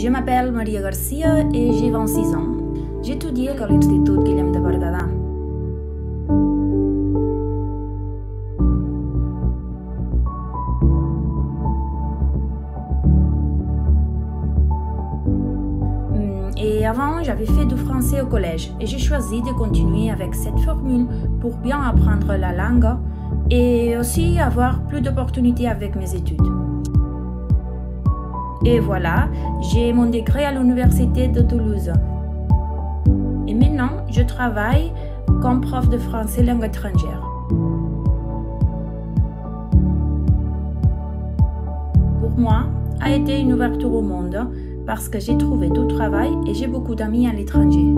Je m'appelle Maria Garcia et j'ai 26 ans. J'étudie à l'Institut Guillem de Berguedà. Et avant, j'avais fait du français au collège et j'ai choisi de continuer avec cette formule pour bien apprendre la langue et aussi avoir plus d'opportunités avec mes études. Et voilà, j'ai mon degré à l'Université de Toulouse. Et maintenant, je travaille comme prof de français langue étrangère. Pour moi, a été une ouverture au monde parce que j'ai trouvé du travail et j'ai beaucoup d'amis à l'étranger.